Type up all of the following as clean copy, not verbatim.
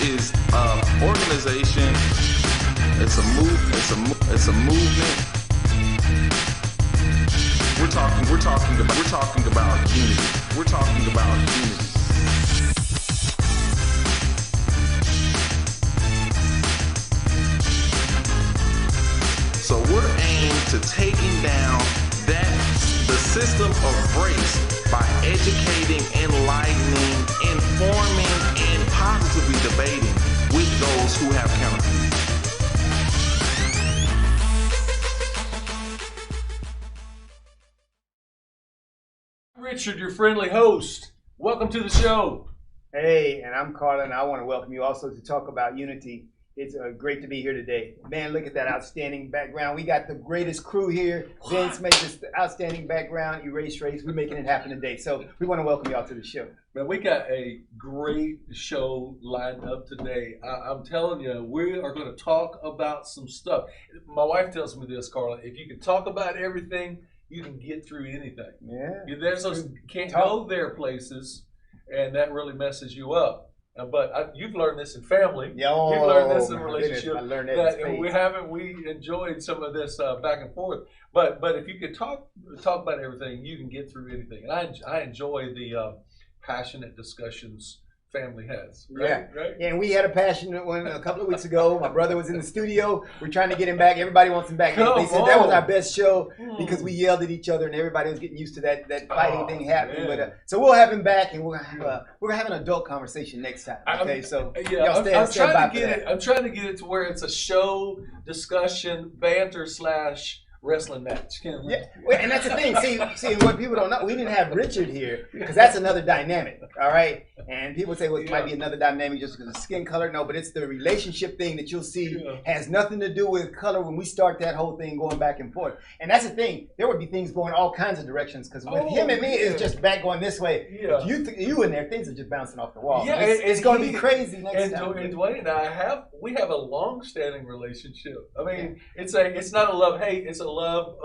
is an organization. It's a movement. We're talking about unity. We're talking about unity. So we're aimed to taking down the system of race by educating, enlightening, informing, and positively debating with those who have counterviews. Richard, your friendly host. Welcome to the show. Hey, and I'm Carlen. I want to welcome you also to talk about unity. It's great to be here today. Man, look at that outstanding background. We got the greatest crew here. Vince made this outstanding background, Erase Race. We're making it happen today. So we want to welcome y'all to the show. Man, we got a great show lined up today. I'm telling you, we are going to talk about some stuff. My wife tells me this, Carlen. If you can talk about everything, you can get through anything. Yeah. There's those can't go there places, and that really messes you up. But you've learned this in family. You've learned this in relationship. I learned that we enjoyed some of this back and forth. But if you could talk about everything, you can get through anything. And I enjoy the passionate discussions family has. Right? Yeah, and we had a passionate one a couple of weeks ago. My brother was in the studio. We're trying to get him back. Everybody wants him back. They said that was our best show because we yelled at each other and everybody was getting used to that fighting thing happening. But so we'll have him back and we're gonna have an adult conversation next time. Okay, I'm trying to get it to where it's a show discussion banter / wrestling match. Yeah, and that's the thing. See, what people don't know, we didn't have Richard here because that's another dynamic. All right, and people say, well, it might be another dynamic just because of skin color. No, but it's the relationship thing that you'll see has nothing to do with color when we start that whole thing going back and forth. And that's the thing. There would be things going all kinds of directions because with him and me, it's just back going this way. Yeah. You in there, things are just bouncing off the wall. Yeah, it's going to be crazy next time. And Dwayne and I we have a long-standing relationship. I mean, it's not a love-hate. It's a love,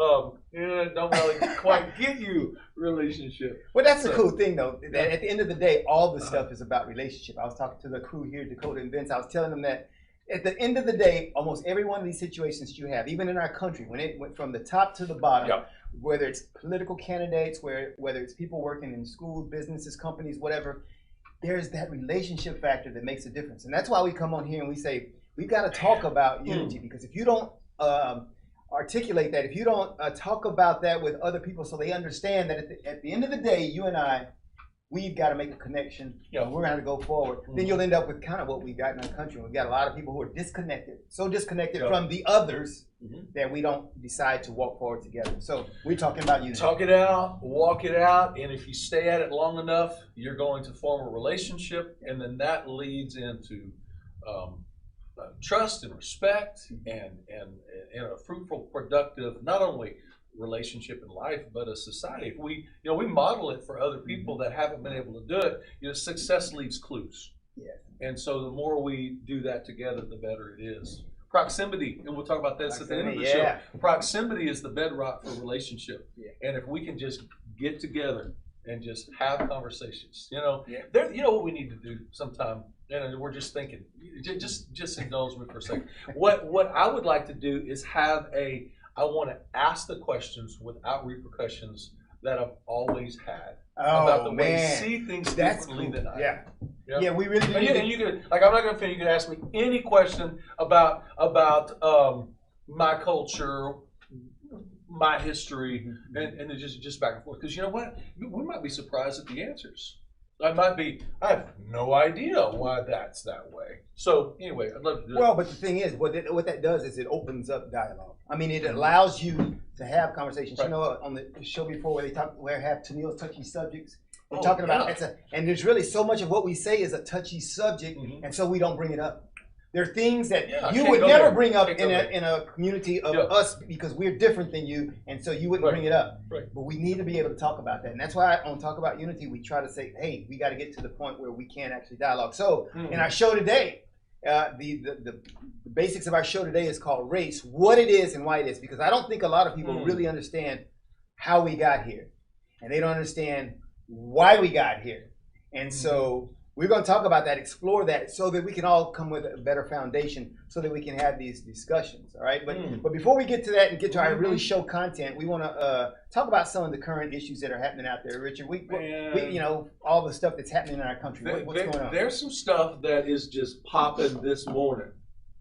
don't really quite get you relationship. Well, that's the cool thing, though, that at the end of the day, all this stuff is about relationship. I was talking to the crew here, Dakota and Vince. I was telling them that at the end of the day, almost every one of these situations you have, even in our country, when it went from the top to the bottom, whether it's political candidates, whether it's people working in schools, businesses, companies, whatever, there's that relationship factor that makes a difference. And that's why we come on here and we say, we've got to talk about unity, because if you don't articulate that, if you don't talk about that with other people so they understand that at the end of the day, you and I, we've got to make a connection. We're going to go forward. Then you'll end up with kind of what we've got in our country. We've got a lot of people who are disconnected, so disconnected from the others that we don't decide to walk forward together. So we're talking about unity. Talk it out, walk it out, and if you stay at it long enough, you're going to form a relationship, and then that leads into trust and respect and a fruitful, productive, not only relationship in life, but a society. If we model it for other people that haven't been able to do it, success leaves clues. Yeah. And so the more we do that together, the better it is. Proximity, and we'll talk about this at the end of the show. Proximity is the bedrock for relationship. Yeah. And if we can just get together and just have conversations, what we need to do sometime. And we're just thinking, just indulge me for a second. What I would like to do is I want to ask the questions without repercussions that I've always had about the way you see things differently than I do. Yeah, we really do. And you can, I'm not going to you can ask me any question about my culture, my history, and just back and forth. Because you know what? We might be surprised at the answers. I have no idea why that's that way. So anyway, I'd love to do Well, but the thing is, what that does is it opens up dialogue. I mean, it allows you to have conversations. Right. On the show before where have Tennille's touchy subjects, we're talking about and there's really so much of what we say is a touchy subject, and so we don't bring it up. There are things that you would never bring up in a community of us because we're different than you, and so you wouldn't bring it up. Right. But we need to be able to talk about that. And that's why on Talk About Unity, we try to say, hey, we got to get to the point where we can actually dialogue. So in our show today, the basics of our show today is called Race, what it is and why it is. Because I don't think a lot of people really understand how we got here. And they don't understand why we got here. And so we're going to talk about that, explore that, so that we can all come with a better foundation, so that we can have these discussions. All right, but before we get to that and get to our really show content, we want to talk about some of the current issues that are happening out there, Richard. We you know, all the stuff that's happening in our country. What's going on? There's some stuff that is just popping this morning,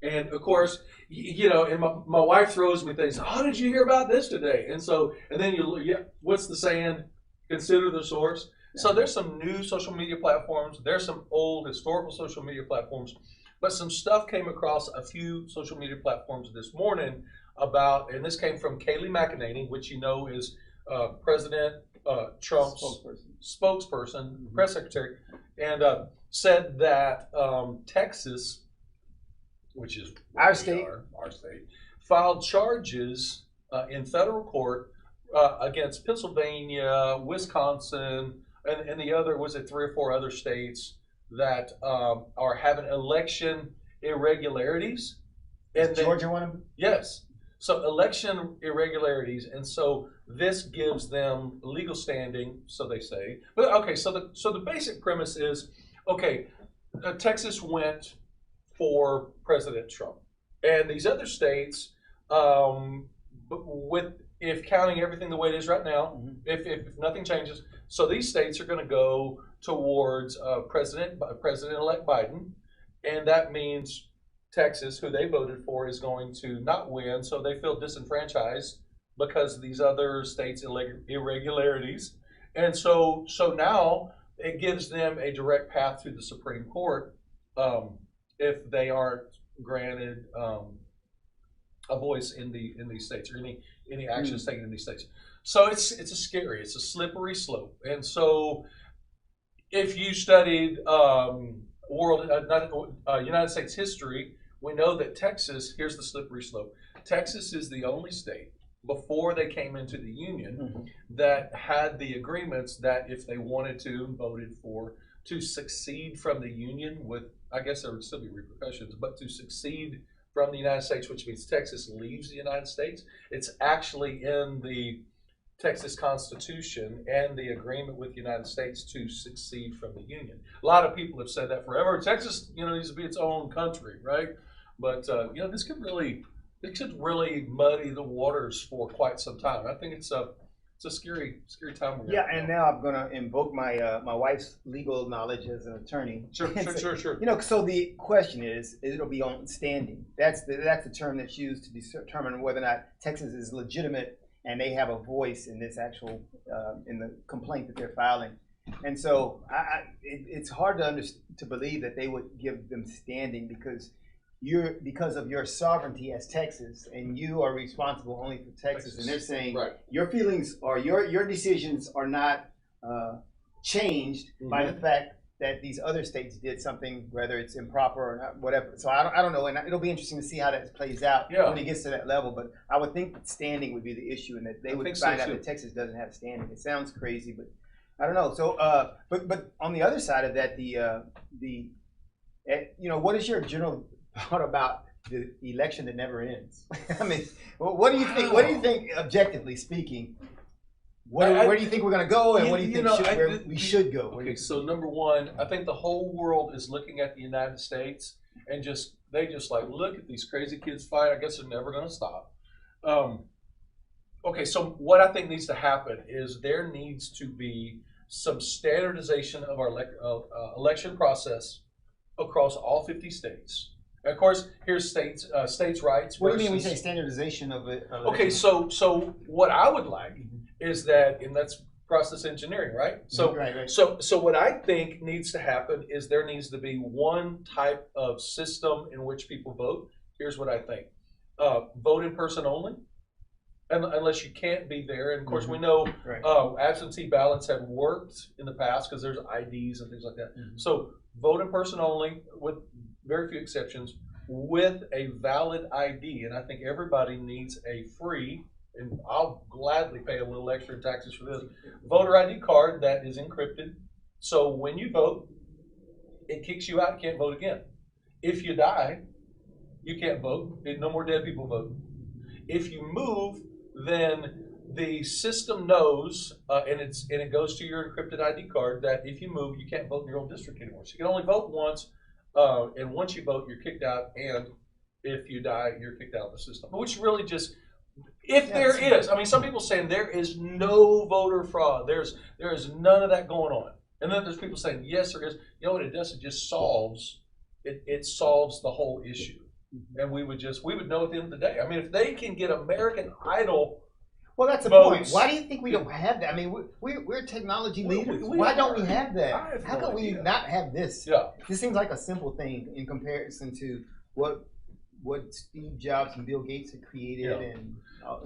and of course, you know, and my wife throws me things. Oh, did you hear about this today? And then what's the saying? Consider the source. So there's some new social media platforms. There's some old historical social media platforms, but some stuff came across a few social media platforms this morning about, and this came from Kayleigh McEnany, which you know is President Trump's spokesperson, press secretary, and said that Texas, which is our state, filed charges in federal court against Pennsylvania, Wisconsin, and the other, was it 3 or 4 other states that are having election irregularities? And Georgia one of them? Yes. So election irregularities, and so this gives them legal standing, so they say. But okay, so the basic premise is, okay, Texas went for President Trump, and these other states, if counting everything the way it is right now, if nothing changes, so these states are going to go towards President-elect Biden, and that means Texas, who they voted for, is going to not win, so they feel disenfranchised because of these other states' irregularities, and so now it gives them a direct path to the Supreme Court if they aren't granted a voice in these states, or any actions taken in these states. So it's a slippery slope. And so if you studied United States history, we know that Texas, here's the slippery slope. Texas is the only state before they came into the Union that had the agreements that if they wanted to, voted for, to succeed from the Union with, I guess there would still be repercussions, but to succeed from the United States, which means Texas leaves the United States. It's actually in the Texas Constitution and the agreement with the United States to succeed from the Union. A lot of people have said that forever. Texas, needs to be its own country, right? But this could really muddy the waters for quite some time. I think it's a scary time. And now I'm going to invoke my my wife's legal knowledge as an attorney. Sure. So the question is it'll be on standing. That's the term that's used to determine whether or not Texas is legitimate and they have a voice in this actual in the complaint that they're filing. And so it's hard to believe that they would give them standing because of your sovereignty as Texas, and you are responsible only for Texas. And they're saying your feelings or your decisions are not changed by the fact that these other states did something, whether it's improper or not, whatever. So I don't know, and it'll be interesting to see how that plays out when it gets to that level. But I would think that standing would be the issue, and that they would find out that Texas doesn't have standing. It sounds crazy, but I don't know. So, but on the other side of that, what is your general thought about the election that never ends? I mean, what do you think? What do you think, objectively speaking? Where do you think we're going to go, and what do you think we should go? Okay, so number one, I think the whole world is looking at the United States and they like, look at these crazy kids fight. I guess they're never going to stop. Okay, so what I think needs to happen is there needs to be some standardization of our election process across all 50 states. Of course, here's states' rights. What do you mean when you say standardization of it? Okay, so what I would like is that, and that's process engineering, right? So, right. So what I think needs to happen is there needs to be one type of system in which people vote. Here's what I think: vote in person only, unless you can't be there. And of course, we know absentee ballots have worked in the past because there's IDs and things like that. So vote in person only, with very few exceptions, with a valid ID. And I think everybody needs a free, and I'll gladly pay a little extra taxes for this, voter ID card that is encrypted. So when you vote, it kicks you out, you can't vote again. If you die, you can't vote. No more dead people vote. If you move, then the system knows, and it goes to your encrypted ID card, that if you move, you can't vote in your own district anymore. So you can only vote once, and once you vote, you're kicked out, and if you die, you're kicked out of the system. Which really just, if there is, I mean, some people saying there is no voter fraud. There is none of that going on. And then there's people saying, yes, there is. You know what it does? It just solves, it solves the whole issue. And we would know at the end of the day. I mean, if they can get American Idol, well, that's the point. Why do you think we don't have that? I mean, we're technology leaders. Why don't we have that? How can we not have this? Yeah. This seems like a simple thing in comparison to what Steve Jobs and Bill Gates had created, and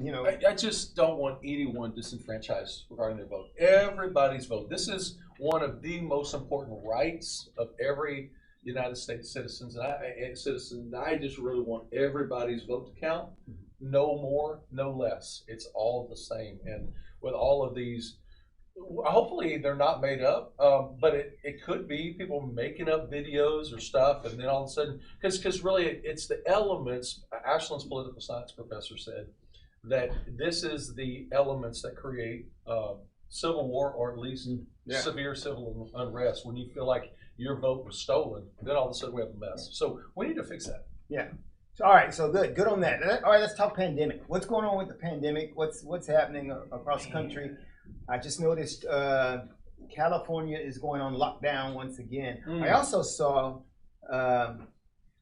you know. I just don't want anyone disenfranchised regarding their vote. Everybody's vote. This is one of the most important rights of every United States citizen, and I just really want everybody's vote to count. No more, no less. It's all the same. And with all of these, hopefully they're not made up, but it could be people making up videos or stuff, and then all of a sudden, because really it's the elements. Ashland's political science professor said that this is the elements that create civil war, or at least severe civil unrest. When you feel like your vote was stolen, then all of a sudden we have a mess. So we need to fix that. Yeah. So, all right. So good on that. All right. Let's talk pandemic. What's going on with the pandemic? What's happening across the country? I just noticed California is going on lockdown once again. I also saw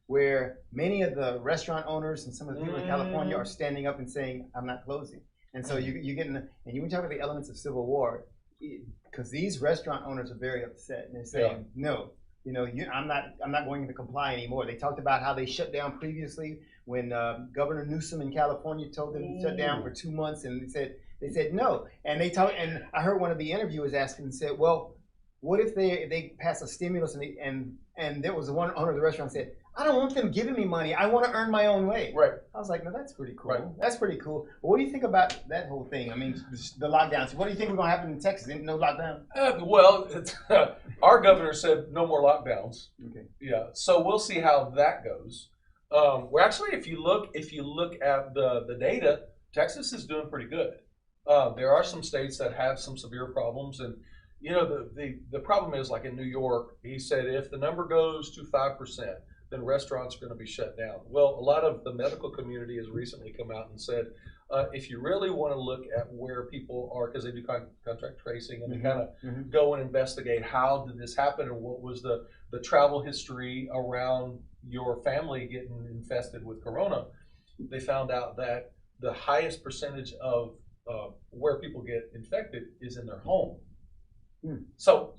where many of the restaurant owners and some of the people in California are standing up and saying, "I'm not closing." And so you get in, and you talk about the elements of civil war, because these restaurant owners are very upset, and they're saying, "No, you know, I'm not going to comply anymore." They talked about how they shut down previously when Governor Newsom in California told them to shut down for 2 months, and they said no. And and I heard one of the interviewers asking and said, "Well, what if they pass a stimulus?" And there was one owner of the restaurant said, "I don't want them giving me money. I want to earn my own way." Right. I was like, "No, that's pretty cool. Right. That's pretty cool." But what do you think about that whole thing? I mean, the lockdowns. What do you think we're going to happen in Texas? No lockdown? Well, our governor said no more lockdowns. Okay. Yeah. So we'll see how that goes. Well, actually, if you look at the data, Texas is doing pretty good. There are some states that have some severe problems, and you know the problem is, like in New York, he said if the number goes to 5%, then restaurants are going to be shut down. Well, a lot of the medical community has recently come out and said, if you really want to look at where people are, because they do contact tracing, and they kind of go and investigate how did this happen, and what was the travel history around your family getting infested with corona, they found out that the highest percentage of where people get infected is in their home. So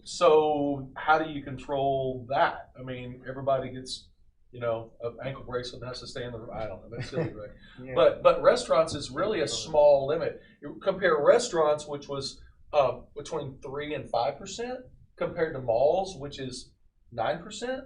how do you control that? I mean, everybody gets, you know, an ankle bracelet and has to stay in the room. I don't know, that's silly, right? Yeah. But restaurants is really a small limit. You compare restaurants, which was between 3 and 5%, compared to malls, which is 9%.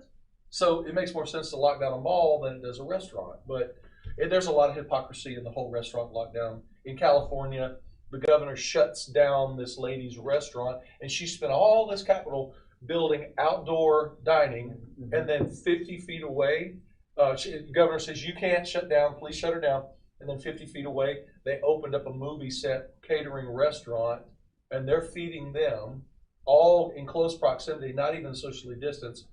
So it makes more sense to lock down a mall than it does a restaurant. But there's a lot of hypocrisy in the whole restaurant lockdown. In California, the governor shuts down this lady's restaurant, and she spent all this capital building outdoor dining, and then 50 feet away, the governor says, "You can't shut down, please shut her down." And then 50 feet away, they opened up a movie set catering restaurant, and they're feeding them all in close proximity, not even socially distanced.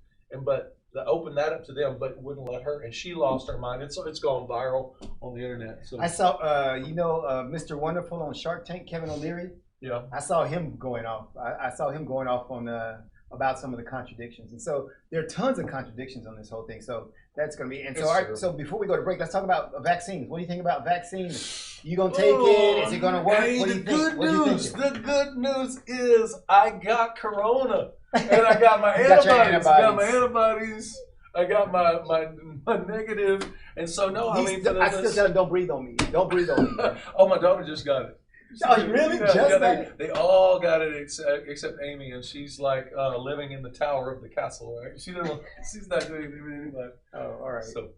But they opened that up to them, but wouldn't let her, and she lost her mind. It's gone viral on the internet. So I saw, Mr. Wonderful on Shark Tank, Kevin O'Leary. yeah, I saw him going off. I saw him going off on about some of the contradictions, and so there are tons of contradictions on this whole thing. So that's going to be. And so, all right, so before we go to break, let's talk about vaccines. What do you think about vaccines? You gonna take it? Is it going to work? Hey, what do you think? The good news is I got corona, and I got my You got your antibodies. I got my antibodies. antibodies. I got my negative, and so no, I mean, I still tell him, don't breathe on me. Don't breathe on me. Oh, my daughter just got it. Oh, really? Just that? They all got it except Amy, and she's like living in the tower of the castle, right? She's not doing anything with anybody. Oh, all right. So,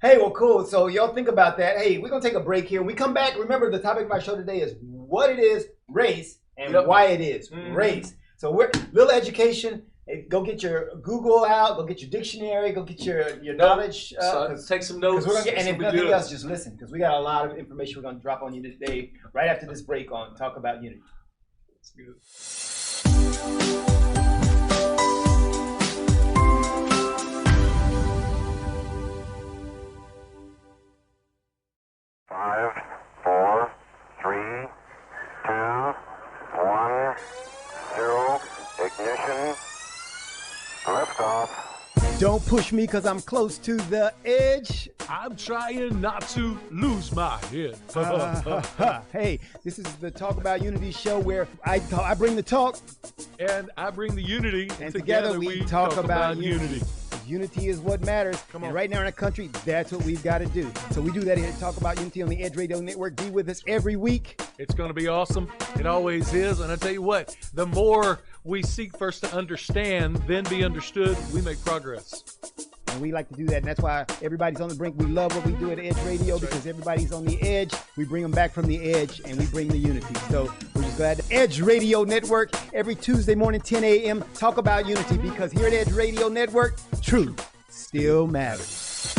hey, well, cool. So y'all think about that. Hey, we're going to take a break here. When we come back, remember the topic of our show today is what it is, race, and why it is race. So we're little education. go get your Google out, go get your dictionary, go get your knowledge. Take some notes. And if nothing else, just listen, because we got a lot of information we're going to drop on you today, right after this break on Talk About Unity. That's good. Five, four, three, two, one, zero, ignition, liftoff. Don't push me because I'm close to the edge. I'm trying not to lose my head. Hey, this is the Talk About Unity show where I bring the talk. And I bring the unity. And together we talk about unity. Unity is what matters. Come on. And right now in our country, that's what we've got to do. So we do that here at Talk About Unity on the Edge Radio Network. Be with us every week. It's going to be awesome. It always is. And I tell you what, the more we seek first to understand, then be understood, we make progress. And we like to do that. And that's why everybody's on the brink. We love what we do at Edge Radio because everybody's on the edge. We bring them back from the edge and we bring the unity. So we're just glad. Edge Radio Network every Tuesday morning, 10 a.m. Talk About Unity because here at Edge Radio Network, truth still matters.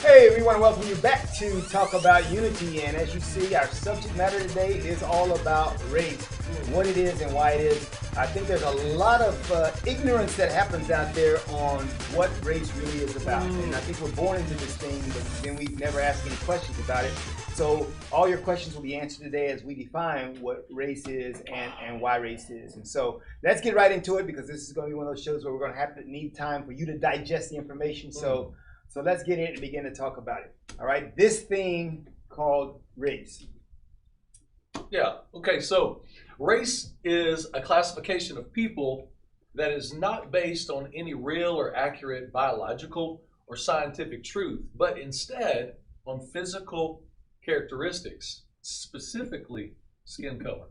Hey, we want to welcome you back to Talk About Unity, and as you see, our subject matter today is all about race, what it is and why it is. I think there's a lot of ignorance that happens out there on what race really is about, and I think we're born into this thing, but then we never ask any questions about it. So all your questions will be answered today as we define what race is and why race is. And so let's get right into it because this is going to be one of those shows where we're going to have to need time for you to digest the information. So let's get in and begin to talk about it. All right, this thing called race. Yeah, okay, so race is a classification of people that is not based on any real or accurate biological or scientific truth, but instead on physical characteristics, specifically skin color.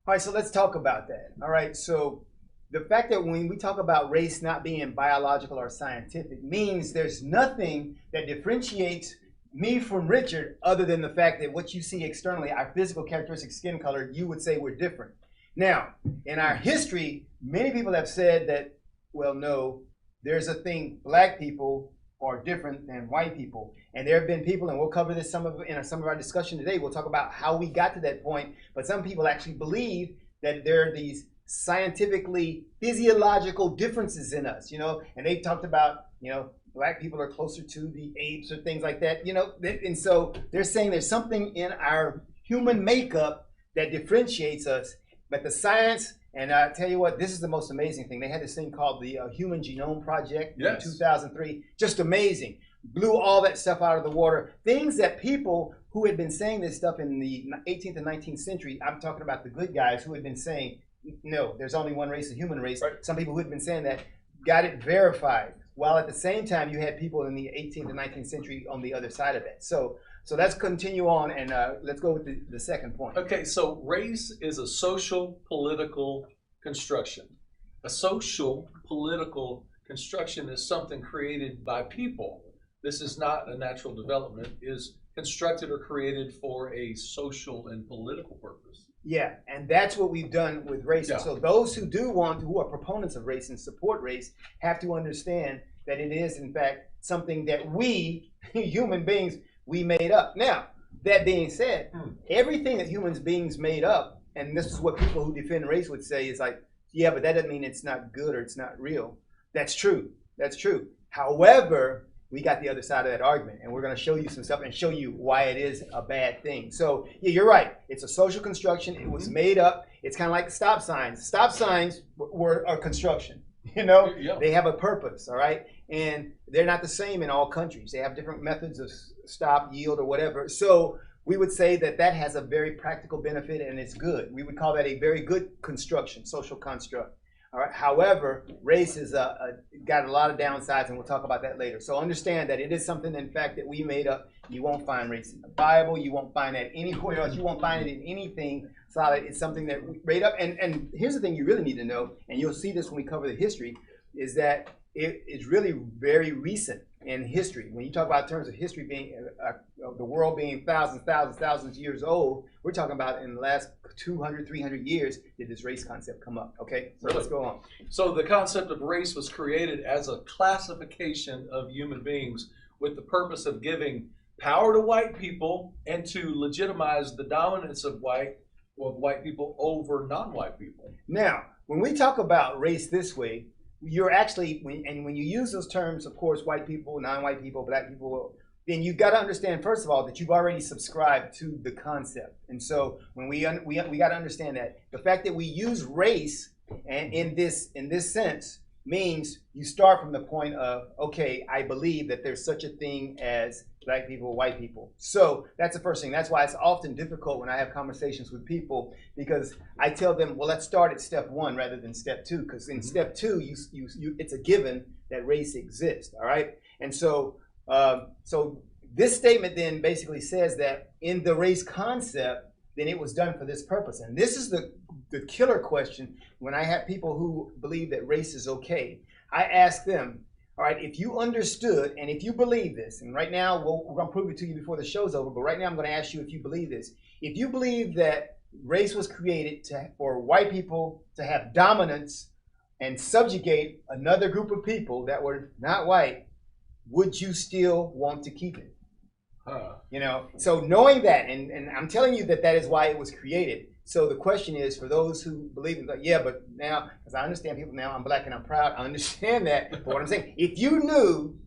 All right, so let's talk about that. All right, so the fact that when we talk about race not being biological or scientific means there's nothing that differentiates me from Richard other than the fact that what you see externally, our physical characteristic, skin color, you would say we're different. Now, in our history, many people have said that, well, no, there's a thing, black people are different than white people. And there have been people, and we'll cover this in some of our discussion today, we'll talk about how we got to that point, but some people actually believe that there are these scientifically physiological differences in us, you know, and they've talked about, you know, black people are closer to the apes or things like that, you know, and so they're saying there's something in our human makeup that differentiates us, but the science, and I tell you what, this is the most amazing thing. They had this thing called the Human Genome Project in 2003, just amazing, blew all that stuff out of the water, things that people who had been saying this stuff in the 18th and 19th century, I'm talking about the good guys who had been saying, no, there's only one race, the human race. Right. Some people who had been saying that got it verified, while at the same time you had people in the 18th and 19th century on the other side of that. So So let's continue on, and let's go with the second point. Okay, so race is a social political construction. A social political construction is something created by people. This is not a natural development, is constructed or created for a social and political purpose. Yeah, and that's what we've done with race. Yeah. So those who who are proponents of race and support race, have to understand that it is, in fact, something that we, human beings, we made up. Now, that being said, everything that human beings made up, and this is what people who defend race would say, is like, yeah, but that doesn't mean it's not good or it's not real. That's true. That's true. However, we got the other side of that argument, and we're going to show you some stuff and show you why it is a bad thing. So, yeah, you're right. It's a social construction. It was made up. It's kind of like stop signs. Stop signs are construction. You know, Yeah. They have a purpose, all right? And they're not the same in all countries. They have different methods of stop, yield, or whatever. So we would say that that has a very practical benefit, and it's good. We would call that a very good construction, social construct. All right. However, race is got a lot of downsides, and we'll talk about that later. So understand that it is something, in fact, that we made up. You won't find race in the Bible. You won't find that anywhere else. You won't find it in anything solid. It's something that we made up. And here's the thing you really need to know, and you'll see this when we cover the history, is that it is really very recent in history. When you talk about terms of history being the world being thousands of years old, we're talking about in the last 200, 300 years did this race concept come up. Okay, so let's go on. So the concept of race was created as a classification of human beings with the purpose of giving power to white people and to legitimize the dominance of white people over non-white people. Now, when we talk about race this way, you're actually, when you use those terms, of course, white people, non-white people, black people, then you've got to understand, first of all, that you've already subscribed to the concept. And so when we got to understand that the fact that we use race and in this sense means you start from the point of, okay, I believe that there's such a thing as black people, white people. So that's the first thing. That's why it's often difficult when I have conversations with people, because I tell them, well, let's start at step one rather than step two, because in step two, it's a given that race exists. All right. And so, so this statement then basically says that in the race concept, then it was done for this purpose. And this is the killer question when I have people who believe that race is okay. I ask them, all right, if you understood and if you believe this, and right now we're going to prove it to you before the show's over, but right now I'm going to ask you if you believe this. If you believe that race was created for white people to have dominance and subjugate another group of people that were not white, would you still want to keep it? You know, so knowing that, and I'm telling you that is why it was created. So the question is, for those who believe in, like, yeah, but now, because I understand people now, I'm black and I'm proud, I understand that. But what I'm saying, if you knew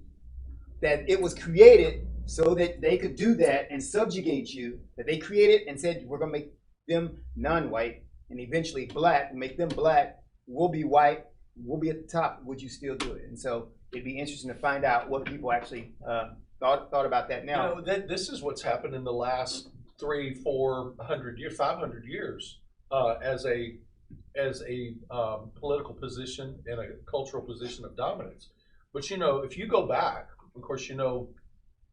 that it was created so that they could do that and subjugate you, that they created and said, we're going to make them non-white and eventually black, make them black, we'll be white, we'll be at the top, would you still do it? And so it'd be interesting to find out what people actually thought about that now. You know, this is what's happened in the last 300, 400 years, 500 years, as a political position and a cultural position of dominance. But you know, if you go back, of course, you know,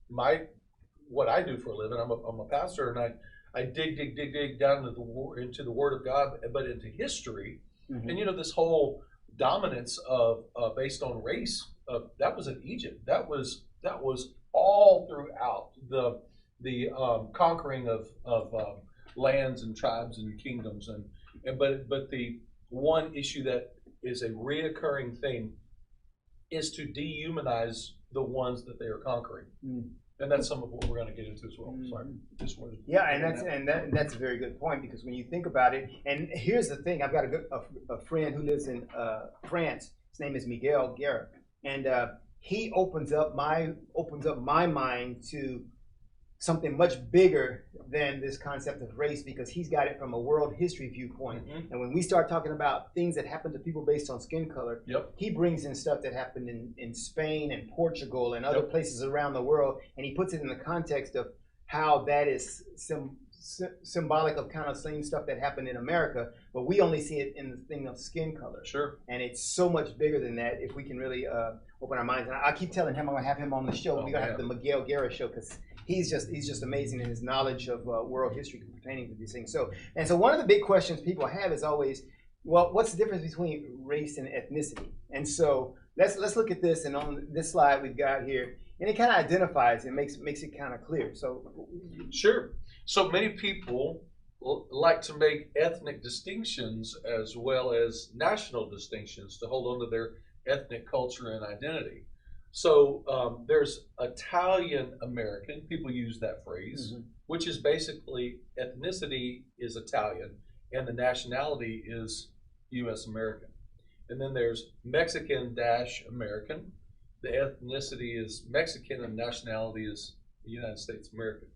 what I do for a living. I'm a pastor, and I dig down into the Word of God, but into history. Mm-hmm. And you know, this whole dominance of based on race, that was in Egypt. That was all throughout the conquering of lands and tribes and kingdoms, but the one issue that is a reoccurring thing is to dehumanize the ones that they are conquering. And that's some of what we're going to get into as well. Sorry, just wanted to that's a very good point, because when you think about it, and here's the thing, I've got a friend who lives in France. His name is Miguel Guerra, and he opens up my mind to something much bigger than this concept of race, because he's got it from a world history viewpoint. Mm-hmm. And when we start talking about things that happen to people based on skin color, he brings in stuff that happened in Spain and Portugal and other places around the world, and he puts it in the context of how that is symbolic of kind of same stuff that happened in America, but we only see it in the thing of skin color. Sure. And it's so much bigger than that if we can really open our minds. And I keep telling him I'm going to have him on the show. We're going to have the Miguel Guerra show, because he's just amazing in his knowledge of world history pertaining to these things. So one of the big questions people have is always, well, what's the difference between race and ethnicity? And so let's look at this, and on this slide we've got here, and it kind of identifies and makes it kind of clear. So sure. So many people like to make ethnic distinctions as well as national distinctions to hold on to their ethnic culture and identity. So there's Italian American, people use that phrase, which is basically ethnicity is Italian and the nationality is U.S. American. And then there's Mexican-American, the ethnicity is Mexican and nationality is United States American.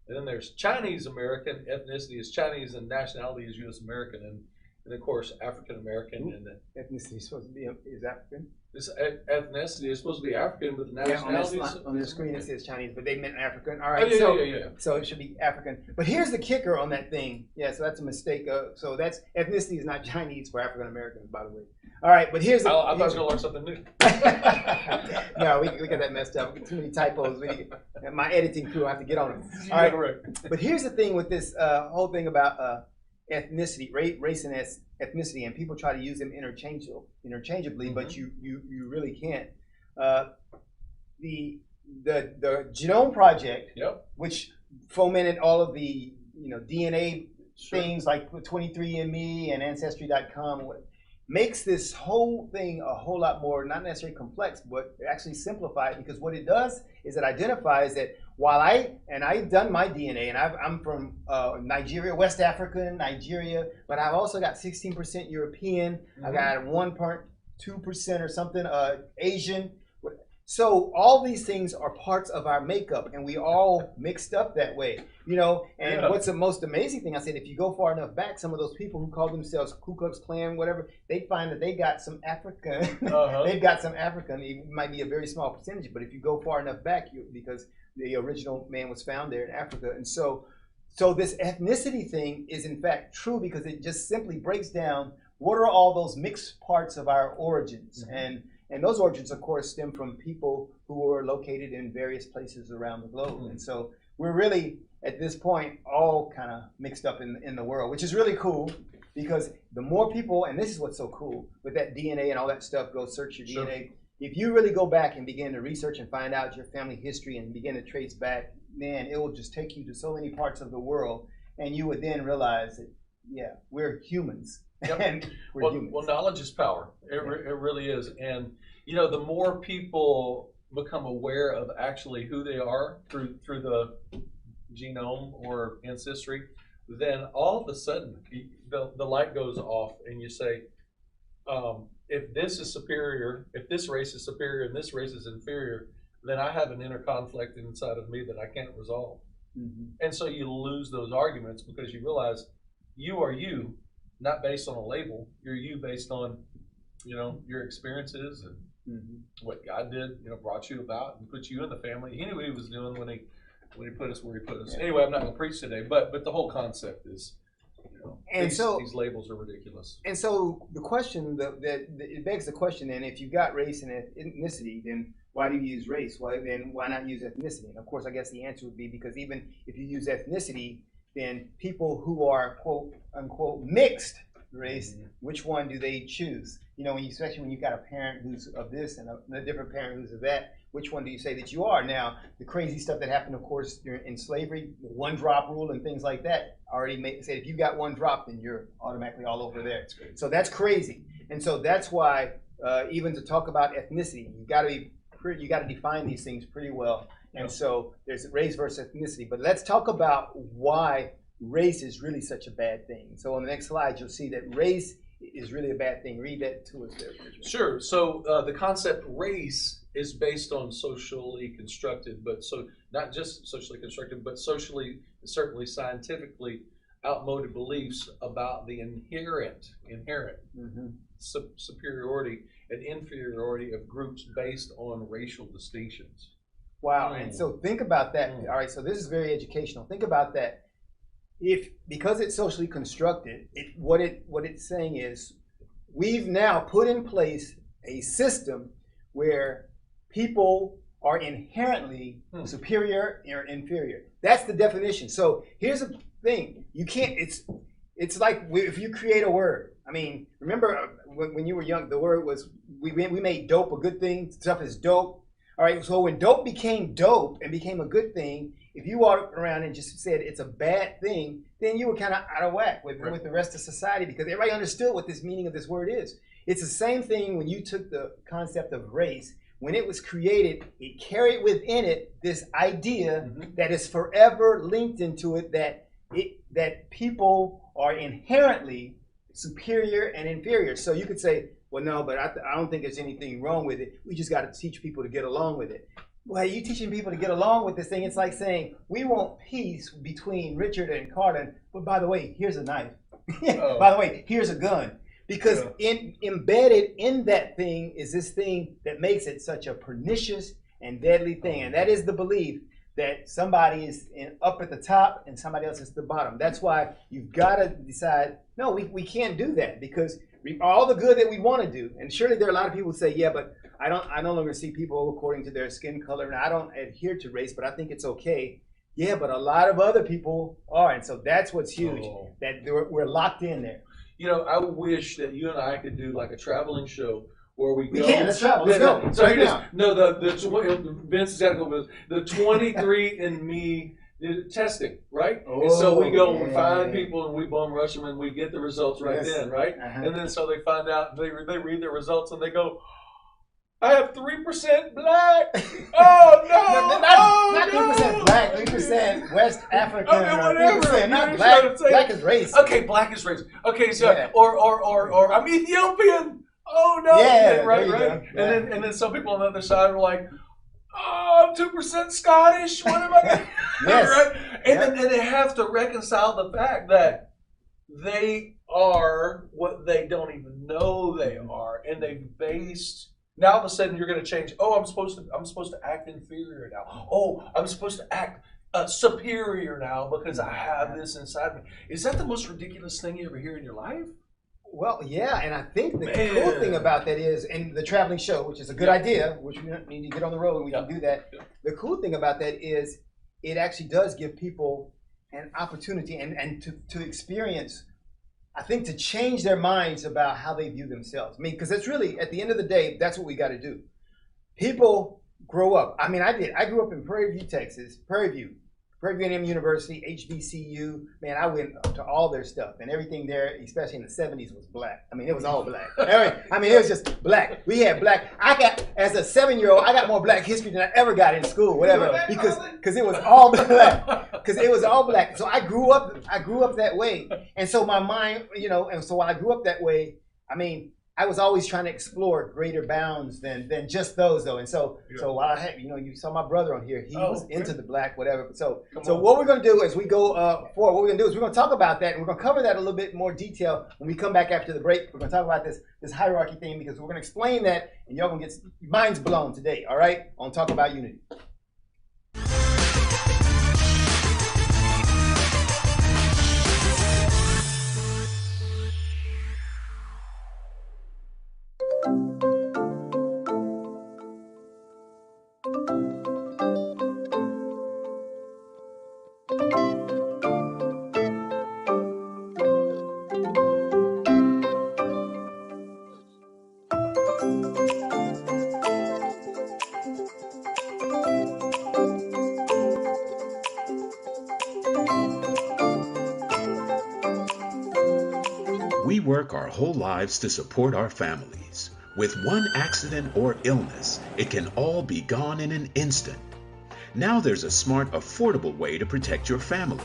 And then there's Chinese American, ethnicity is Chinese and nationality is U.S. American. And of course, African American. And ethnicity is supposed to be is African. This ethnicity is supposed to be African, but the nationality on the screen it says Chinese, but they meant African. All right, so it should be African. But here's the kicker on that thing. Yeah, so that's a mistake. So that's ethnicity is not Chinese for African Americans, by the way. All right, but here's the. I thought I was going to learn something new. No, we got that messed up. We get too many typos. My editing crew, I have to get on it. All right, Correct. But here's the thing with this whole thing about ethnicity, race and ethnicity, and people try to use them interchangeably, but you really can't. The Genome Project, which fomented all of the DNA things like 23andMe and Ancestry.com, makes this whole thing a whole lot more, not necessarily complex, but actually simplified, because what it does is it identifies that while I've done my DNA, and I'm from Nigeria, West African, Nigeria, but I've also got 16% European, I got 1.2% or something Asian. So all these things are parts of our makeup, and we all mixed up that way, And what's the most amazing thing, I said, if you go far enough back, some of those people who call themselves Ku Klux Klan, whatever, they find that they got some African. They've got some African. It might be a very small percentage, but if you go far enough back, because the original man was found there in Africa, and so this ethnicity thing is in fact true, because it just simply breaks down what are all those mixed parts of our origins, and those origins, of course, stem from people who are located in various places around the globe. And so we're really, at this point, all kind of mixed up in the world, which is really cool, because the more people, and this is what's so cool, with that DNA and all that stuff, go search your DNA. If you really go back and begin to research and find out your family history and begin to trace back, man, it will just take you to so many parts of the world, and you would then realize that, yeah, we're humans. And we're humans. Well, knowledge is power. It really is. And, the more people become aware of actually who they are through the genome or ancestry, then all of a sudden the light goes off, and you say, if this is superior, if this race is superior and this race is inferior, then I have an inner conflict inside of me that I can't resolve. And so you lose those arguments, because you realize you are you, not based on a label. You're you based on, your experiences and what God did, brought you about and put you in the family. He knew what he was doing when he put us where he put us. Anyway, I'm not going to preach today, but the whole concept is, these labels are ridiculous. And so the question it begs the question, then, if you've got race and ethnicity, then why do you use race? Then why not use ethnicity? And of course, I guess the answer would be because even if you use ethnicity, then people who are quote unquote mixed race, which one do they choose? Especially when you've got a parent who's of this and a different parent who's of that, which one do you say that you are? Now, the crazy stuff that happened, of course, in slavery, the one drop rule and things like that already said if you got one drop, then you're automatically all over there. So that's crazy. And so that's why even to talk about ethnicity, you got to define these things pretty well. And so there's race versus ethnicity. But let's talk about why race is really such a bad thing. So on the next slide, you'll see that race is really a bad thing. Read that to us there, Bridget. Sure. So the concept race is based on socially constructed, but not just socially constructed, but socially, certainly scientifically outmoded beliefs about the inherent superiority and inferiority of groups based on racial distinctions. Wow. And so think about that. All right. So this is very educational. Think about that. Because it's socially constructed, what it's saying is we've now put in place a system where people are inherently superior or inferior. That's the definition. So here's the thing: you can't. It's like if you create a word. I mean, remember when you were young, the word was we made dope a good thing. Stuff is dope. All right. So when dope became dope and became a good thing, if you walked around and just said it's a bad thing, then you were kind of out of whack with the rest of society, because everybody understood what this meaning of this word is. It's the same thing when you took the concept of race. When it was created, it carried within it this idea that is forever linked into it, that people are inherently superior and inferior. So you could say, well, no, but I don't think there's anything wrong with it. We just got to teach people to get along with it. Well, you teaching people to get along with this thing, it's like saying, we want peace between Richard and Carlen, but by the way, here's a knife. By the way, here's a gun. Because embedded in that thing is this thing that makes it such a pernicious and deadly thing. And that is the belief that somebody is up at the top and somebody else is at the bottom. That's why you've got to decide, no, we can't do that, because all the good that we want to do, and surely there are a lot of people who say, yeah, but I no longer see people according to their skin color, and I don't adhere to race, but I think it's okay. Yeah, but a lot of other people are. And so that's what's huge, that we're locked in there. You know, I wish that you and I could do like a traveling show where we go. We can. Let's travel. Let's go. So the Vince has got to go with the 23andMe testing, right? And so we go and we find people and we bum rush them and we get the results right then, right? And then so they find out, they read their results and they go, I have 3% black. Oh no! Not 3% black, 3% West African. Okay, whatever. 3%, not black. Black is race. Okay, black is race. Okay, so or I'm Ethiopian. Oh no! Yeah, right. Yeah. And then some people on the other side are like, oh, I'm 2% Scottish. What am I? Yes. Right? And then they have to reconcile the fact that they are what they don't even know they are, and they've based. Now all of a sudden you're going to change. Oh, I'm supposed to act inferior now. Oh, I'm supposed to act superior now because I have this inside me. Is that the most ridiculous thing you ever hear in your life? Well, yeah, and I think the cool thing about that is, and the traveling show, which is a good idea, which we need to get on the road and we can do that. The cool thing about that is it actually does give people an opportunity and to experience, I think, to change their minds about how they view themselves. I mean, because it's really, at the end of the day, that's what we got to do. People grow up. I mean, I did. I grew up in Prairie View, Texas. Prairie View A&M University, HBCU. Man, I went to all their stuff, and everything there, especially in the 70s, was black. I mean, it was all black. I mean, it was just black. We had black. As a 7-year-old, I got more black history than I ever got in school, whatever, because it was all black. Because it was all black. So I grew up that way. And so my mind, and so when I grew up that way, I mean, I was always trying to explore greater bounds than just those, though. And so while I had, you saw my brother on here, he was into the black, whatever. So what we're going to do as we go forward, what we're going to do is we're going to talk about that, and we're going to cover that a little bit more detail when we come back after the break. We're going to talk about this hierarchy thing, because we're going to explain that, and y'all going to get your minds blown today, all right, on Talk About Unity. We work our whole lives to support our families. With one accident or illness, it can all be gone in an instant. Now there's a smart, affordable way to protect your family.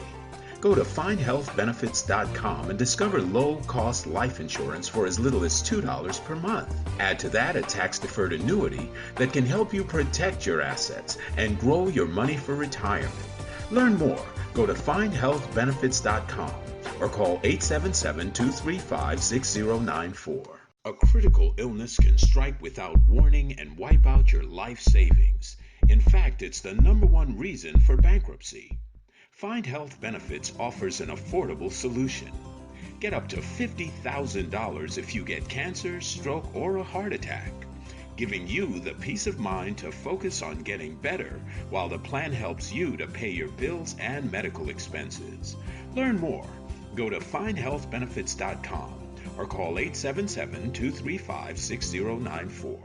Go to findhealthbenefits.com and discover low-cost life insurance for as little as $2 per month. Add to that a tax-deferred annuity that can help you protect your assets and grow your money for retirement. Learn more. Go to findhealthbenefits.com. or call 877-235-6094. A critical illness can strike without warning and wipe out your life savings. In fact, it's the #1 reason for bankruptcy. Find Health Benefits offers an affordable solution. Get up to $50,000 if you get cancer, stroke, or a heart attack. giving you the peace of mind to focus on getting better while the plan helps you to pay your bills and medical expenses. Learn more. Go to findhealthbenefits.com or call 877-235-6094.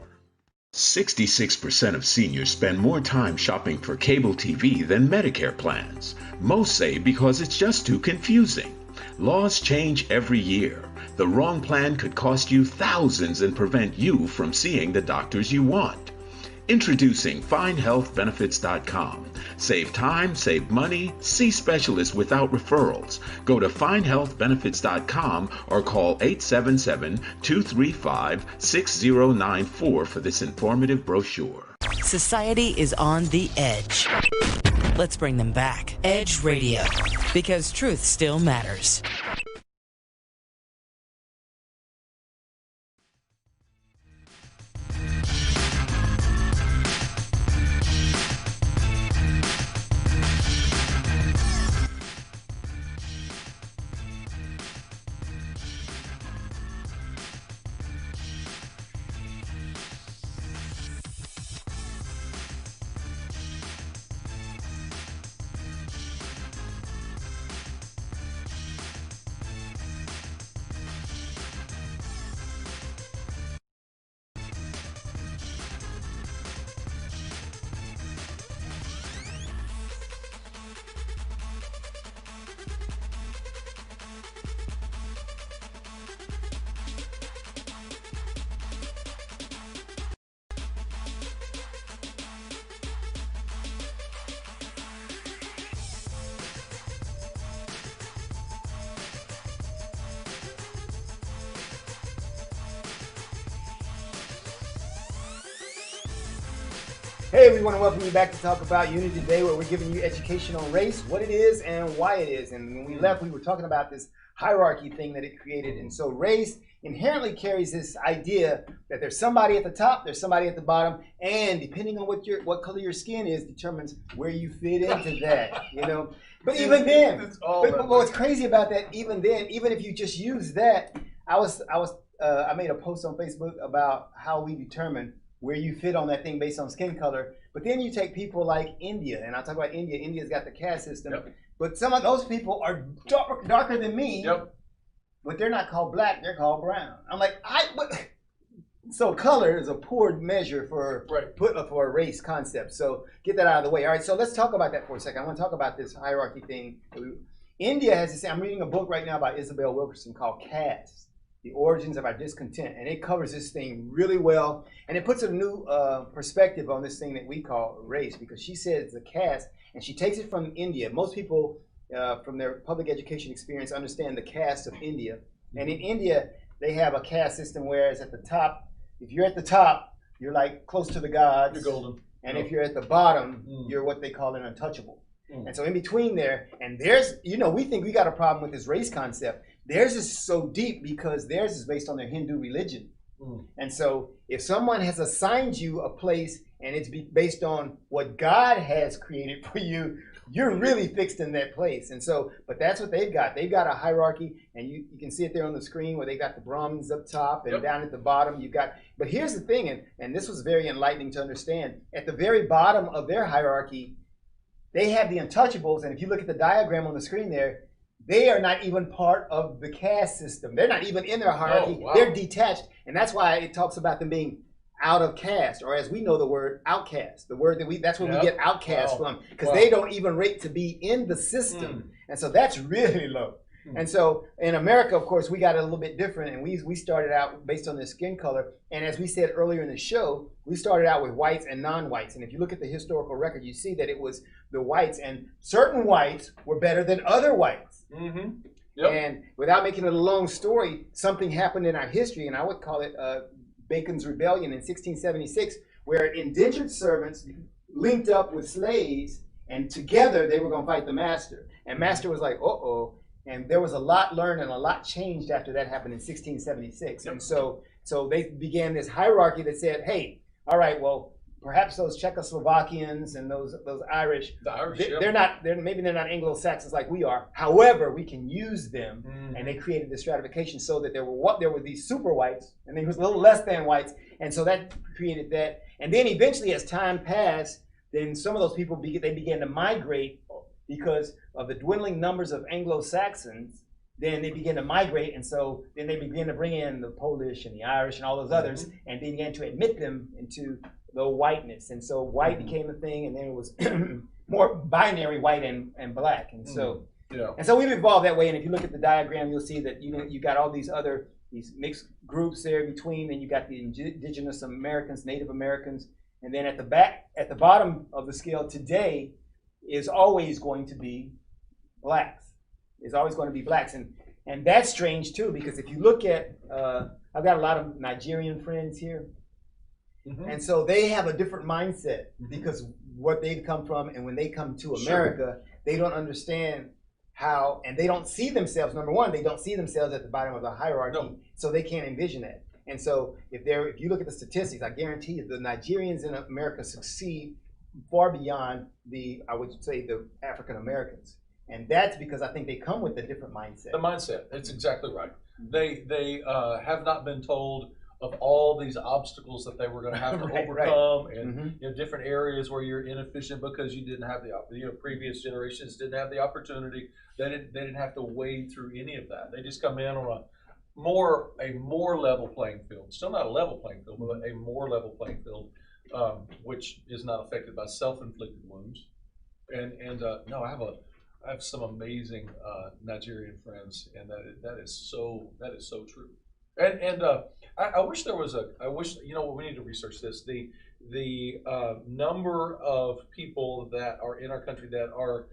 66% of seniors spend more time shopping for cable TV than Medicare plans. Most say because it's just too confusing. Laws change every year. The wrong plan could cost you thousands and prevent you from seeing the doctors you want. Introducing findhealthbenefits.com. Save time, save money, see specialists without referrals. Go to findhealthbenefits.com or call 877-235-6094 for this informative brochure. Society is on the edge. Let's bring them back. Edge Radio, because truth still matters. Hey, we want to welcome you back to talk about Unity Today, where we're giving you education on race, what it is, and why it is. And when we left, we were talking about this hierarchy thing that it created. And so race inherently carries this idea that there's somebody at the top, there's somebody at the bottom, and depending on what color your skin is, determines where you fit into that, you know. But even then, but what's crazy about that, even then, even if you just use that, I made a post on Facebook about how we determine where you fit on that thing based on skin color. But then you take people like India, and I'll talk about India. India's got the caste system. Yep. But some of those people are darker than me, yep. But they're not called black, they're called brown. I'm like, so color is a poor measure for a race concept. So get that out of the way. All right, so let's talk about that for a second. I want to talk about this hierarchy thing. India has this, I'm reading a book right now by Isabel Wilkerson called Caste: The Origins of Our Discontent, and it covers this thing really well, and it puts a new perspective on this thing that we call race, because she says the caste, and she takes it from India. Most people from their public education experience understand the caste of India, and in India they have a caste system, whereas at the top, if you're at the top, you're like close to the gods, you're golden, and if you're at the bottom, you're what they call an untouchable. And so in between there, and there's, we think we got a problem with this race concept. Theirs is so deep because theirs is based on their Hindu religion. And so if someone has assigned you a place and it's based on what God has created for you, you're really fixed in that place. And so, but that's what they've got. They've got a hierarchy, and you can see it there on the screen where they got the Brahmins up top, and down at the bottom you've got, but here's the thing, and this was very enlightening to understand. At the very bottom of their hierarchy, they have the untouchables, and if you look at the diagram on the screen there, they are not even part of the caste system. They're not even in their hierarchy. Oh, wow. They're detached, and that's why it talks about them being out of caste, or as we know the word, outcast. The word that's where we get outcast from, because they don't even rate to be in the system, and so that's really low. And so in America, of course, we got it a little bit different, and we started out based on their skin color. And as we said earlier in the show, we started out with whites and non-whites. And if you look at the historical record, you see that it was the whites, and certain whites were better than other whites. And without making it a long story, something happened in our history, and I would call it Bacon's Rebellion in 1676, where indentured servants linked up with slaves, and together they were going to fight the master. And master was like, uh-oh. And there was a lot learned and a lot changed after that happened in 1676. And so they began this hierarchy that said, hey, all right, well, perhaps those Czechoslovakians and those Irish, they're not Anglo-Saxons like we are. However, we can use them, and they created this stratification so that there were these super whites, and there was a little less than whites, and so that created that. And then eventually, as time passed, then some of those people they began to migrate because of the dwindling numbers of Anglo-Saxons. Then they began to migrate, and so then they began to bring in the Polish and the Irish and all those others, and they began to admit them into the whiteness. And so white became a thing, and then it was more binary white and black. And so and so we've evolved that way. And if you look at the diagram, you'll see that you got all these mixed groups there between, and you got the indigenous Americans, Native Americans, and then at the bottom of the scale today is always going to be blacks. Is always going to be blacks, and that's strange too, because if you look at, I've got a lot of Nigerian friends here, and so they have a different mindset because what they've come from, and when they come to America, they don't understand how, and they don't see themselves. Number one, they don't see themselves at the bottom of the hierarchy, so they can't envision that. And so if you look at the statistics, I guarantee you the Nigerians in America succeed far beyond I would say the African Americans. And that's because I think they come with a different mindset. The mindset, that's exactly right. They have not been told of all these obstacles that they were going to have to overcome, and different areas where you're inefficient because you didn't have previous generations didn't have the opportunity. They didn't have to wade through any of that. They just come in on a more level playing field. Still not a level playing field, but a more level playing field, which is not affected by self-inflicted wounds. No, I have some amazing Nigerian friends, and that is so true. And I wish there was we need to research this. The number of people that are in our country that are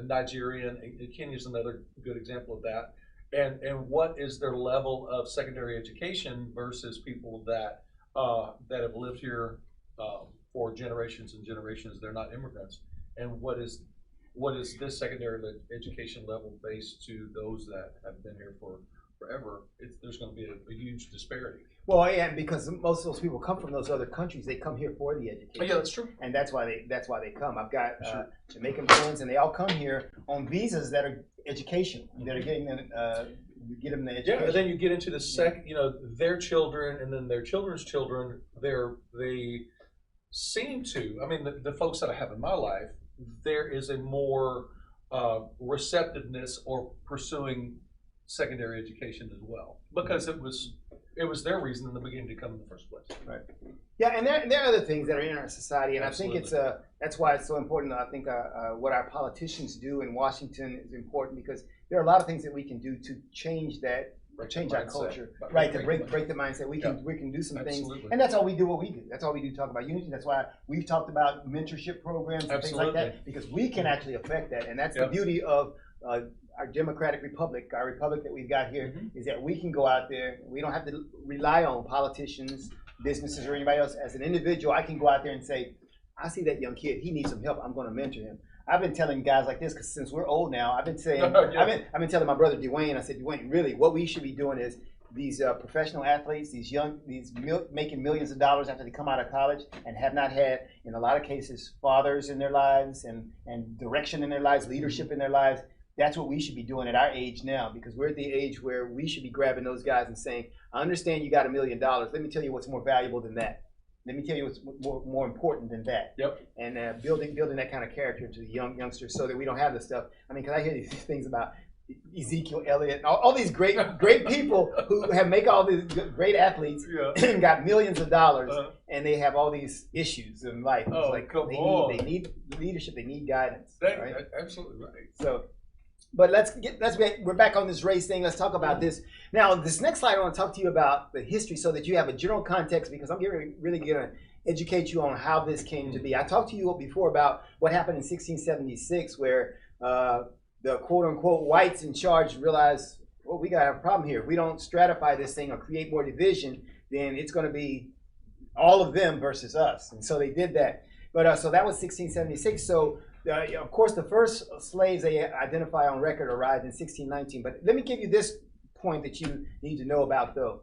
Nigerian, and Kenya's another good example of that. And what is their level of secondary education versus people that have lived here for generations and generations? They're not immigrants, and what is this secondary education level based to those that have been here for forever? There's going to be a huge disparity. Well, yeah, because most of those people come from those other countries. They come here for the education. Oh, yeah, that's true. And that's why they come. I've got Jamaican friends, and they all come here on visas that are education, that are getting them get them the education. Yeah, and then you get into the their children, and then their children's children. They seem to. I mean, the folks that I have in my life, there is a more receptiveness or pursuing secondary education as well, because it was their reason in the beginning to come in the first place. Right. Yeah, and there are other things that are in our society, and absolutely. I think that's why it's so important. I think what our politicians do in Washington is important, because there are a lot of things that we can do to change that. Change our culture, right? To break the mindset. We can do some things, and that's all we do. What we do. That's all we do. Talk about unity. That's why we've talked about mentorship programs and things like that, because we can actually affect that, and that's the beauty of our democratic republic. Our republic that we've got here is that we can go out there. We don't have to rely on politicians, businesses, or anybody else. As an individual, I can go out there and say, "I see that young kid. He needs some help. I'm going to mentor him." I've been telling guys like this, because since we're old now, I've been saying, I've been telling my brother Dwayne. I said, Dwayne, really, what we should be doing is these professional athletes, making millions of dollars after they come out of college and have not had, in a lot of cases, fathers in their lives and direction in their lives, leadership in their lives. That's what we should be doing at our age now, because we're at the age where we should be grabbing those guys and saying, I understand you got $1 million. Let me tell you what's more valuable than that. Let me tell you what's more important than that. Yep. And building that kind of character into the youngsters, so that we don't have this stuff. I mean, because I hear these things about Ezekiel Elliott, all these great people who make all these great athletes, and got millions of dollars, and they have all these issues in life. It's like they need leadership, they need guidance. Right? Absolutely right. So. But we're back on this race thing. Let's talk about this. Now, this next slide, I want to talk to you about the history so that you have a general context, because I'm really going to educate you on how this came to be. I talked to you before about what happened in 1676, where the quote-unquote whites in charge realized, well, we got to have a problem here. If we don't stratify this thing or create more division, then it's going to be all of them versus us. And so they did that. But so that was 1676. So of course, the first slaves they identify on record arrived in 1619. But let me give you this point that you need to know about, though.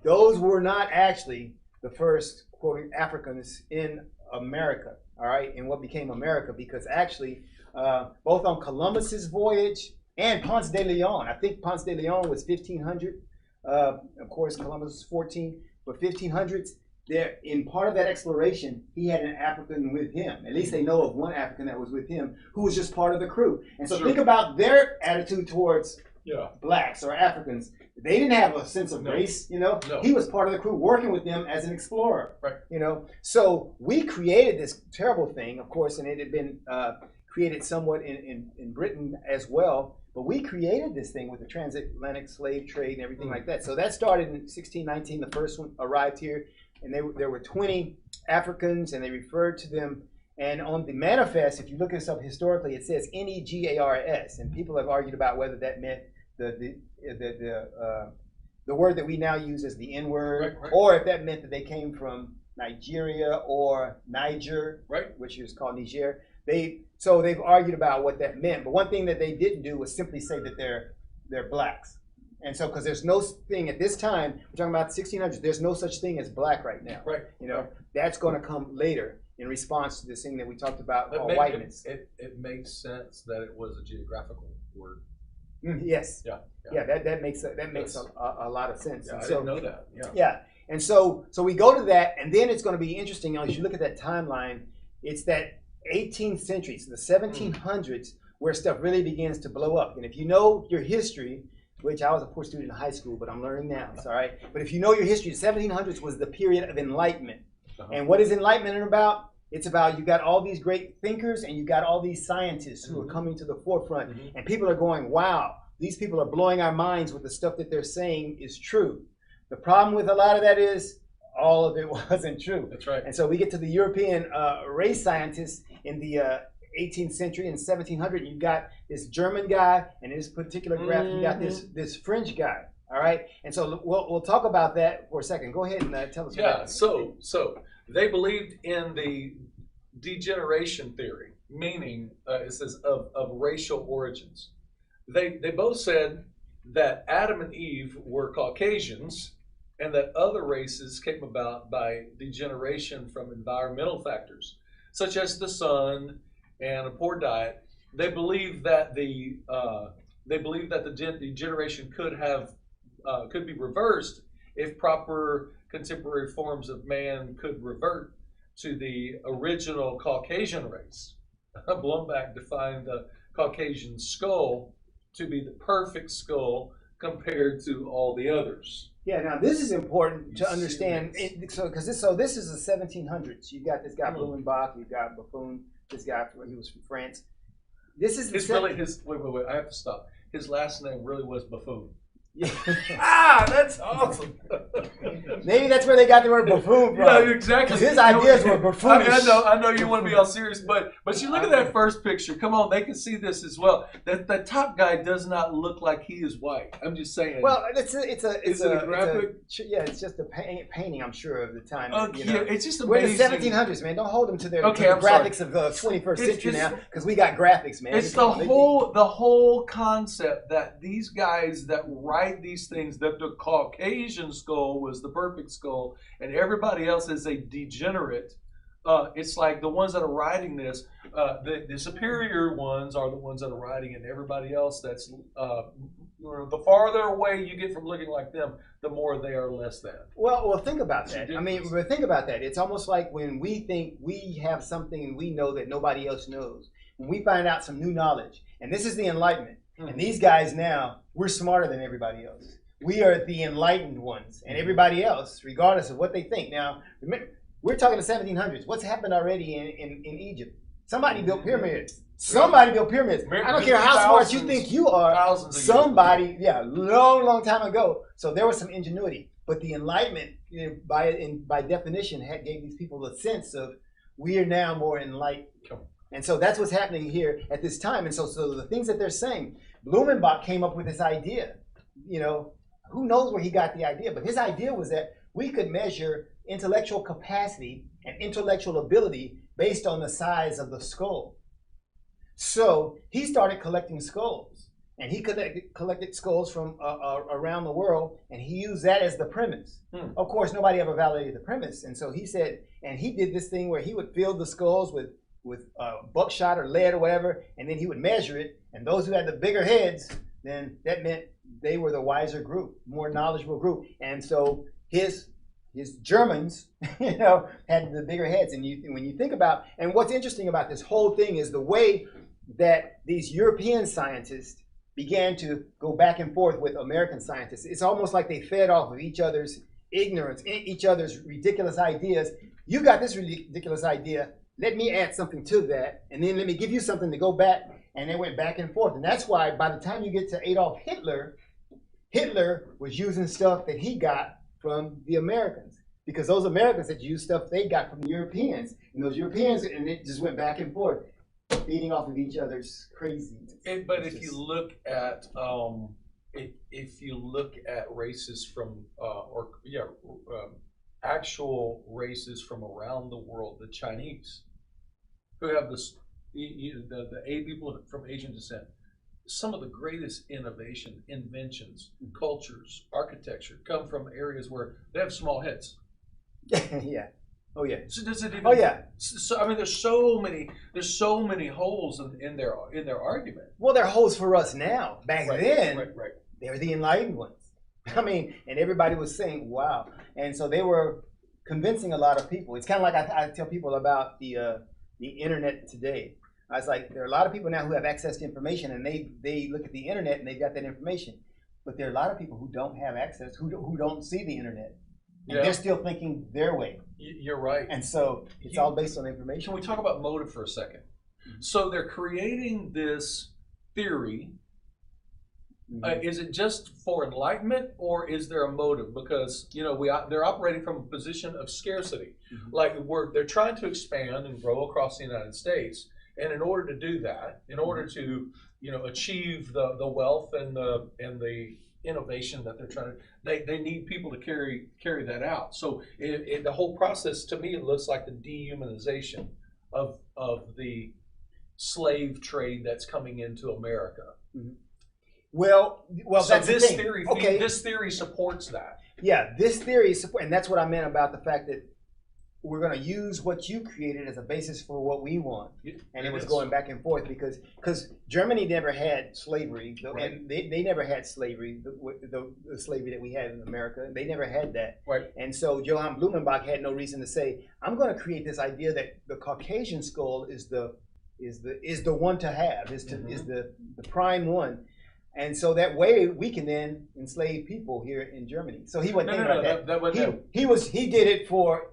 Those were not actually the first, quote, Africans in America, all right, and what became America, because actually, both on Columbus's voyage and Ponce de Leon, I think Ponce de Leon was 1500. Of course, Columbus was 14, but 1500s. There, in part of that exploration, he had an African with him. At least they know of one African that was with him, who was just part of the crew. And so think about their attitude towards blacks or Africans. They didn't have a sense of race, you know. He was part of the crew working with them as an explorer, you know. So we created this terrible thing, of course, and it had been created somewhat in Britain as well. But we created this thing with the transatlantic slave trade and everything like that. So that started in 1619. The first one arrived here, and there were 20 Africans, and they referred to them. And on the manifest, if you look this up historically, it says Negars, and people have argued about whether that meant the word that we now use as the N-word, or if that meant that they came from Nigeria or Niger, which is called Niger. So they've argued about what that meant. But one thing that they didn't do was simply say that they're blacks. And so, because there's no thing at this time, we're talking about the 1600s, there's no such thing as black right now. You know, that's going to come later in response to this thing that we talked about called whiteness. It makes sense that it was a geographical word. Yes. That makes a lot of sense. I didn't know that. And so we go to that, and then it's going to be interesting. As you look at that timeline, it's that 18th century, so the 1700s, where stuff really begins to blow up. And if you know your history, which I was a poor student in high school, but I'm learning now, it's all right. But if you know your history, the 1700s was the period of enlightenment. And what is enlightenment about? It's about you got all these great thinkers and you got all these scientists who are coming to the forefront. And people are going, wow, these people are blowing our minds with the stuff that they're saying is true. The problem with a lot of that is all of it wasn't true. That's right. And so we get to the European race scientists in the 18th century and 1700. You've got this German guy, and in this particular graph, you got this French guy. All right, and so we'll talk about that for a second. Go ahead and tell us. Yeah. So they believed in the degeneration theory, meaning it says of racial origins. They both said that Adam and Eve were Caucasians, and that other races came about by degeneration from environmental factors, such as the sun and a poor diet. They believed that the degeneration could be reversed if proper contemporary forms of man could revert to the original Caucasian race. Blumback defined the Caucasian skull to be the perfect skull compared to all the others. Yeah, now this is important to understand. This is the 1700s. You got this guy Blumenbach, you got Buffon, this guy he was from France. This is wait, I have to stop. His last name really was Buffon. Yeah. That's awesome. Maybe that's where they got the word buffoon from. Yeah, exactly. His ideas were buffoonish. I know you want to be all serious, but you look at that first picture. Come on, they can see this as well. That top guy does not look like he is white. I'm just saying. Well, it's a graphic. It's just a painting, I'm sure, of the time. It's just amazing. We're in the 1700s, man. Don't hold them to their graphics of the 21st century now, because we got graphics, man. It's the whole concept that these guys that write these things, that the Caucasian skull was the perfect skull and everybody else is a degenerate. It's like the ones that are writing this, the superior ones are the ones that are writing, and everybody else that's the farther away you get from looking like them, the more they are less than. Well, think about that. I mean, think about that. It's almost like when we think we have something and we know that nobody else knows. When we find out some new knowledge, and this is the Enlightenment. And these guys now, we're smarter than everybody else. We are the enlightened ones, and everybody else, regardless of what they think. Now, remember, we're talking the 1700s. What's happened already in Egypt? Somebody built pyramids. Somebody built pyramids. I don't care how smart you think you are. Somebody, long time ago. So there was some ingenuity. But the Enlightenment, by definition, gave these people a sense of we are now more enlightened. And so that's what's happening here at this time. And so the things that they're saying, Blumenbach came up with this idea. You know, who knows where he got the idea, but his idea was that we could measure intellectual capacity and intellectual ability based on the size of the skull. So he started collecting skulls. and he collected skulls from around the world, and he used that as the premise. Of course, nobody ever validated the premise, and so he said, and he did this thing where he would fill the skulls with buckshot or lead or whatever, and then he would measure it, and those who had the bigger heads, then that meant they were the wiser group, more knowledgeable group, and so his Germans, had the bigger heads. And when you think about, and what's interesting about this whole thing is the way that these European scientists began to go back and forth with American scientists. It's almost like they fed off of each other's ignorance, each other's ridiculous ideas. You got this ridiculous idea. Let me add something to that, and then let me give you something to go back. And they went back and forth. And that's why by the time you get to Adolf Hitler, Hitler was using stuff that he got from the Americans, because those Americans had used stuff they got from the Europeans, and those Europeans, and it just went back and forth, feeding off of each other's craziness. But if you look at races from actual races from around the world, the Chinese, who have the people from Asian descent, some of the greatest inventions, cultures, architecture come from areas where they have small heads. Yeah. Oh yeah. So does it even, oh yeah. So I mean, there's so many holes in their argument. Well, they're holes for us now. Back then, right. They were the enlightened ones. I mean, and everybody was saying, "Wow!" And so they were convincing a lot of people. It's kind of like I tell people about the internet today. I was like, there are a lot of people now who have access to information, and they look at the internet and they've got that information. But there are a lot of people who don't have access, who don't see the internet. And they're still thinking their way. You're right. And so it's all based on information. Can we talk about motive for a second? So they're creating this theory. Is it just for enlightenment, or is there a motive? Because they're operating from a position of scarcity. Like they're trying to expand and grow across the United States. And in order to do that, in order to achieve the wealth and the innovation that they're trying to, they need people to carry that out. So the whole process, to me, it looks like the dehumanization of the slave trade that's coming into America. Well, so that's this the thing. theory. Okay. This theory supports that. Yeah, this theory and that's what I meant about the fact that we're going to use what you created as a basis for what we want. And it was going back and forth because Germany never had slavery, and they never had slavery, the slavery that we had in America. They never had that. Right. And so Johann Blumenbach had no reason to say, I'm going to create this idea that the Caucasian skull is the one to have, is the prime one. And so that way we can then enslave people here in Germany. So he wasn't thinking about that. He did it for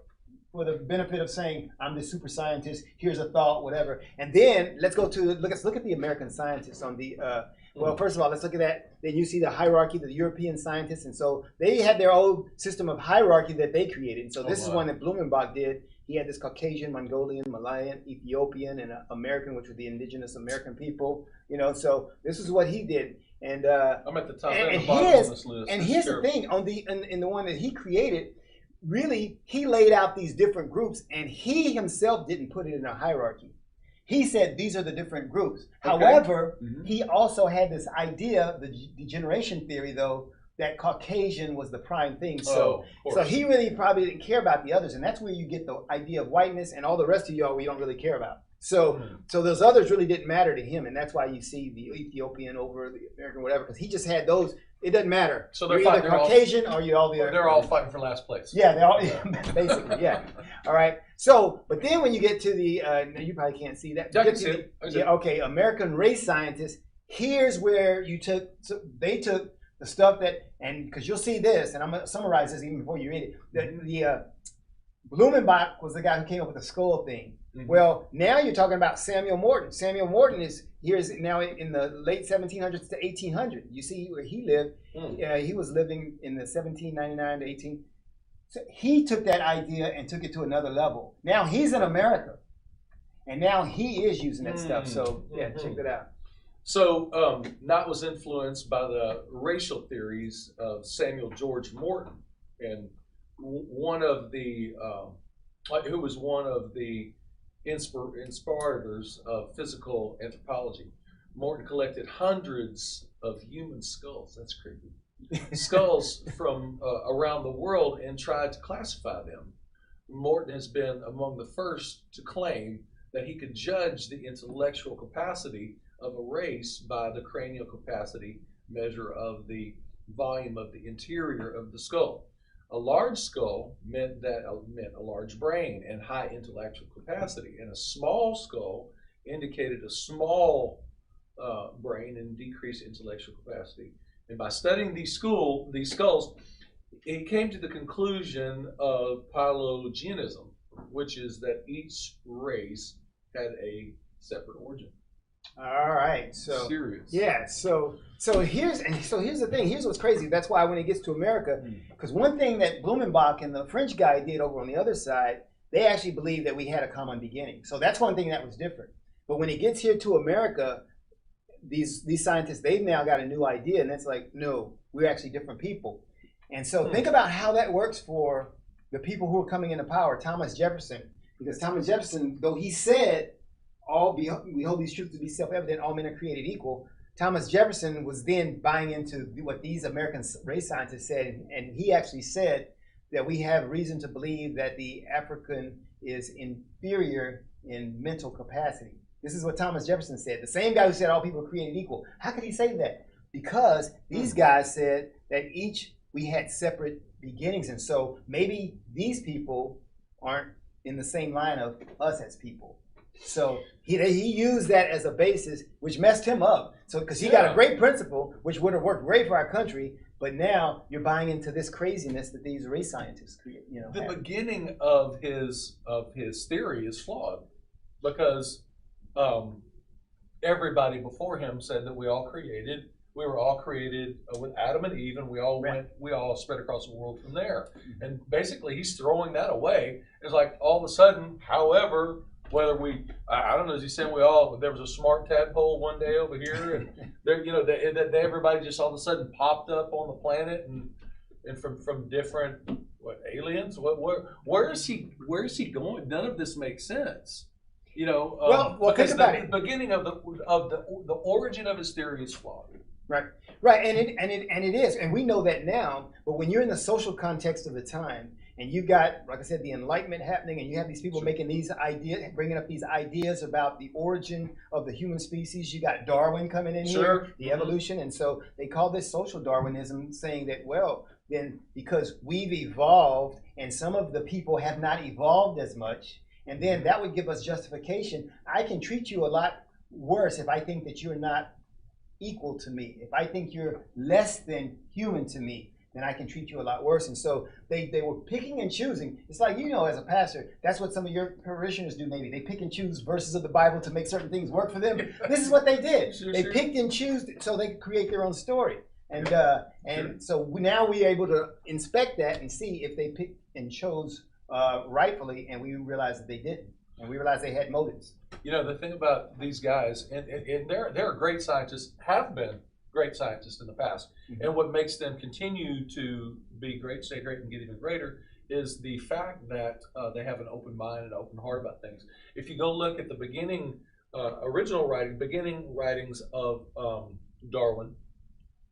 the benefit of saying, I'm the super scientist, here's a thought, whatever. And then let's look at the American scientists on the, well, first of all, let's look at that. Then you see the hierarchy, the European scientists. And so they had their own system of hierarchy that they created. And so this is one that Blumenbach did. He had this Caucasian, Mongolian, Malayan, Ethiopian, and American, which were the indigenous American people. So this is what he did. And I'm at the top and the bottom of this list. And here's the thing, in the one that he created, really, he laid out these different groups, and he himself didn't put it in a hierarchy. He said these are the different groups. Okay. However, he also had this idea, the degeneration theory, though, that Caucasian was the prime thing. So he really probably didn't care about the others, and that's where you get the idea of whiteness and all the rest of y'all we don't really care about. So those others really didn't matter to him, and that's why you see the Ethiopian over the American, whatever, because he just had those. It doesn't matter. So they're either Caucasian or you're all the other. They're all fighting for last place. Yeah, they all basically, yeah. All right. So, but then when you get to the, you probably can't see that. I can see it. Okay, American race scientists. Here's where they took the stuff that, and because you'll see this, and I'm gonna summarize this even before you read it. The Blumenbach was the guy who came up with the skull thing. Well, now you're talking about Samuel Morton. Samuel Morton is now in the late 1700s to 1800. You see where he lived. He was living in the 1799 to 18. So he took that idea and took it to another level. Now he's in America, and now he is using that stuff. So check that out. So Knott was influenced by the racial theories of Samuel George Morton, and who was one of the inspirators of physical anthropology. Morton collected hundreds of human skulls. That's creepy. Skulls from around the world and tried to classify them. Morton has been among the first to claim that he could judge the intellectual capacity of a race by the cranial capacity measure of the volume of the interior of the skull. A large skull meant a large brain and high intellectual capacity, and a small skull indicated a small brain and decreased intellectual capacity. And by studying these skulls, he came to the conclusion of phylogenism, which is that each race had a separate origin. All right, so serious. Yeah, so here's the thing. Here's what's crazy. That's why when it gets to America, because one thing that Blumenbach and the French guy did over on the other side, they actually believed that we had a common beginning. So that's one thing that was different. But when it gets here to America, these scientists, they've now got a new idea, and it's like, no, we're actually different people. And so think about how that works for the people who are coming into power, Thomas Jefferson, because Thomas Jefferson, though he said, we hold these truths to be self-evident, all men are created equal. Thomas Jefferson was then buying into what these American race scientists said, and he actually said that we have reason to believe that the African is inferior in mental capacity. This is what Thomas Jefferson said, the same guy who said all people are created equal. How could he say that? Because these guys said that we had separate beginnings, and so maybe these people aren't in the same line of us as people. So he used that as a basis, which messed him up. So because he got a great principle, which would have worked great for our country, but now you're buying into this craziness that these race scientists create. The beginning of his theory is flawed, because everybody before him said that we were all created with Adam and Eve, and we all spread across the world from there. And basically, he's throwing that away. It's like all of a sudden, however, whether I don't know, is he saying there was a smart tadpole one day over here, and that everybody just all of a sudden popped up on the planet, and from different aliens? Where is he going? None of this makes sense. Well, because think about it. The beginning of the origin of his theory is flawed. Right, and it is, and we know that now. But when you're in the social context of the time, and you got, like I said, the Enlightenment happening, and you have these people making these ideas, bringing up these ideas about the origin of the human species. You got Darwin coming in here, the evolution, and so they call this social Darwinism, saying that, well, then because we've evolved, and some of the people have not evolved as much, and then that would give us justification. I can treat you a lot worse if I think that you're not equal to me. If I think you're less than human to me, then I can treat you a lot worse. And so they were picking and choosing. It's like, as a pastor, that's what some of your parishioners do maybe. They pick and choose verses of the Bible to make certain things work for them. This is what they did. They picked and chose so they could create their own story. And so now we're able to inspect that and see if they picked and chose rightfully, and we realized that they didn't. And we realized they had motives. The thing about these guys, and they're great scientists, have been great scientists in the past. And what makes them continue to be great, stay great, and get even greater is the fact that they have an open mind and open heart about things. If you go look at the beginning writings of Darwin,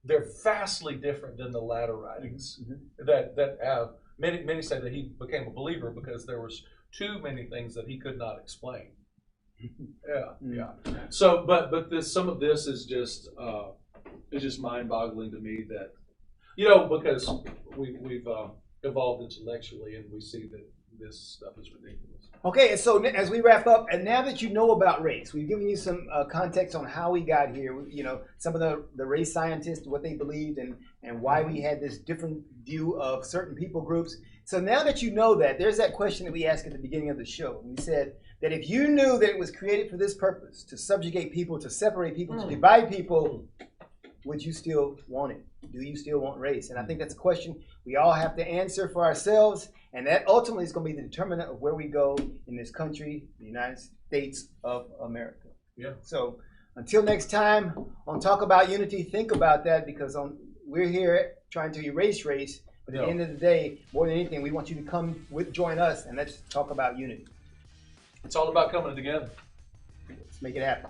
they're vastly different than the latter writings that have, many say that he became a believer because there was too many things that he could not explain. So, but some of this is just mind-boggling to me that, because we've evolved intellectually and we see that this stuff is ridiculous. Okay, and so as we wrap up, and now that you know about race, we've given you some context on how we got here. Some of the race scientists, what they believed, and why we had this different view of certain people groups. So now that you know that, there's that question that we asked at the beginning of the show. We said that if you knew that it was created for this purpose, to subjugate people, to separate people, to divide people, would you still want it? Do you still want race? And I think that's a question we all have to answer for ourselves. And that ultimately is going to be the determinant of where we go in this country, the United States of America. So until next time on Talk About Unity, think about that, because we're here trying to erase race. But at the end of the day, more than anything, we want you to join us, and let's talk about unity. It's all about coming together. Let's make it happen.